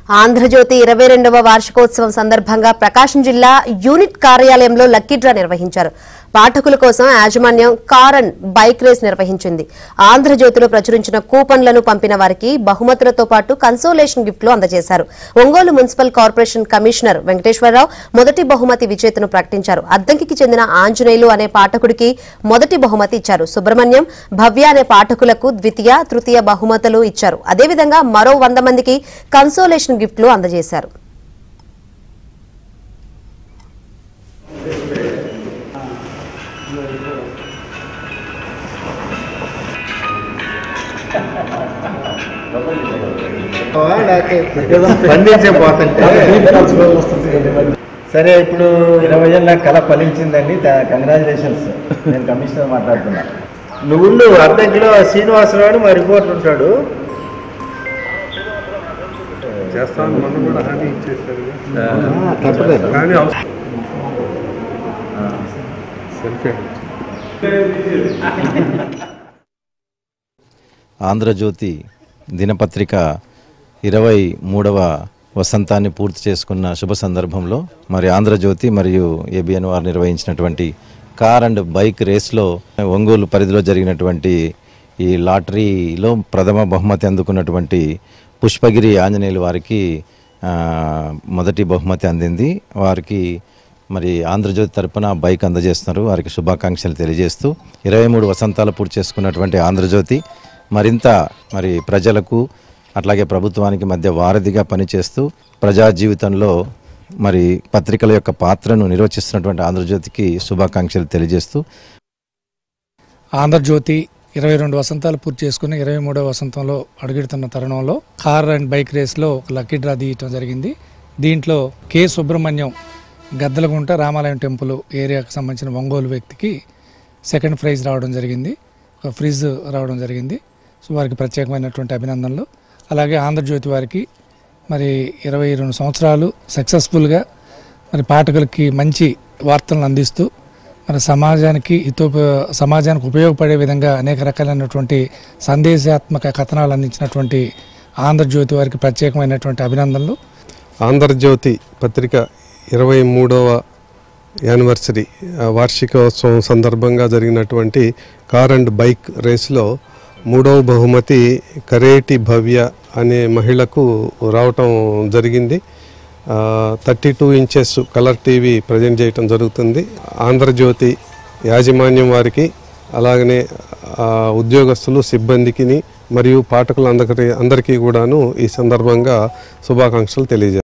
ఆంధ్రజ్యోతి 22వ వార్షికోత్సవం సందర్భంగా ప్రకాశం జిల్లా యూనిట్ కార్యాలయంలో లక్కీ డ్రా నిర్వహించారు. పాఠకుల కోసం యాజమాన్యం కార్ అండ్ బైక్ రేస్ నిర్వహించింది. ఆంధ్రజ్యోతిలో ప్రచురించిన కూపన్లను పంపిన వారికి బహుమతులతో పాటు కన్సోలేషన్ గిఫ్ట్లు అందజేశారు. Ongole municipal corporation commissioner Venkateswara Rao మొదటి బహుమతి విజేతను ప్రకటించారు. అద్దంకికి చెందిన ఆంజనేయులు అనే పాఠకుడికి మొదటి బహుమతి ఇచ్చారు. సుబ్రహ్మణ్యం, భవ్య అనే పాఠకులకు ద్వితీయ, తృతీయ బహుమతులు ఇచ్చారు. అదేవిధంగా మరో 100 మందికి కన్సోలేషన్ గిఫ్ట్లు అందజేశారు. సరే, ఇప్పుడు 20 ఏళ్ళ కళ ఫలించిందండి. కంగ్రాచులేషన్స్. నేను కమిషనర్ మాట్లాడుతున్నా. నువ్వు అర్ధంకిలో శ్రీనివాసరావు మా రిపోర్టర్ ఉంటాడు. చేస్తాను, మనం కూడా హామీ ఇచ్చేసారు. ఆంధ్రజ్యోతి దినపత్రిక 23వ వసంతాన్ని పూర్తి చేసుకున్న శుభ సందర్భంలో మరి ఆంధ్రజ్యోతి మరియు ఏబిఎన్ వారు నిర్వహించినటువంటి కార్ అండ్ బైక్ రేస్లో ఒంగోలు పరిధిలో జరిగినటువంటి ఈ లాటరీలో ప్రథమ బహుమతి అందుకున్నటువంటి పుష్పగిరి ఆంజనేయులు వారికి మొదటి బహుమతి అందింది. వారికి మరి ఆంధ్రజ్యోతి తరపున బైక్ అందజేస్తున్నారు. వారికి శుభాకాంక్షలు తెలియజేస్తూ 23 వసంతాలు పూర్తి చేసుకున్నటువంటి ఆంధ్రజ్యోతి మరింత మరి ప్రజలకు అట్లాగే ప్రభుత్వానికి మధ్య వారధిగా పనిచేస్తూ ప్రజా జీవితంలో మరి పత్రికల యొక్క పాత్రను నిర్వచిస్తున్నటువంటి ఆంధ్రజ్యోతికి శుభాకాంక్షలు తెలియజేస్తూ ఆంధ్రజ్యోతి 22 వసంతాలు పూర్తి చేసుకుని 23వ వసంతంలో అడుగుతున్న తరుణంలో కార్ అండ్ బైక్ రేస్లో ఒక లక్కీ డ్రా తీయటం జరిగింది. దీంట్లో కె సుబ్రహ్మణ్యం గద్దలగుంట రామాలయం టెంపుల్ ఏరియాకు సంబంధించిన ఒంగోలు వ్యక్తికి సెకండ్ ప్రైజ్ రావడం జరిగింది. ఒక ఫ్రిడ్జ్ రావడం జరిగింది. సో వారికి ప్రత్యేకమైనటువంటి అభినందనలు. అలాగే ఆంధ్రజ్యోతి వారికి మరి 22 సంవత్సరాలు సక్సెస్ఫుల్గా మరి పాఠకులకి మంచి వార్తలను అందిస్తూ మరి సమాజానికి ఉపయోగపడే విధంగా అనేక రకాలైనటువంటి సందేశాత్మక కథనాలు అందించినటువంటి ఆంధ్రజ్యోతి వారికి ప్రత్యేకమైనటువంటి అభినందనలు. ఆంధ్రజ్యోతి పత్రిక 23వ యానివర్సరీ వార్షికోత్సవం సందర్భంగా జరిగినటువంటి కార్ అండ్ బైక్ రేస్లో 3వ బహుమతి కరేటి భవ్య అనే మహిళకు రావటం జరిగింది. 32 ఇంచెస్ కలర్ టీవీ ప్రజెంట్ చేయటం జరుగుతుంది. ఆంధ్రజ్యోతి యాజమాన్యం వారికి అలాగనే ఉద్యోగస్తులు, సిబ్బందికి మరియు పాఠకులందరికీ కూడాను ఈ సందర్భంగా శుభాకాంక్షలు తెలియజేస్తారు.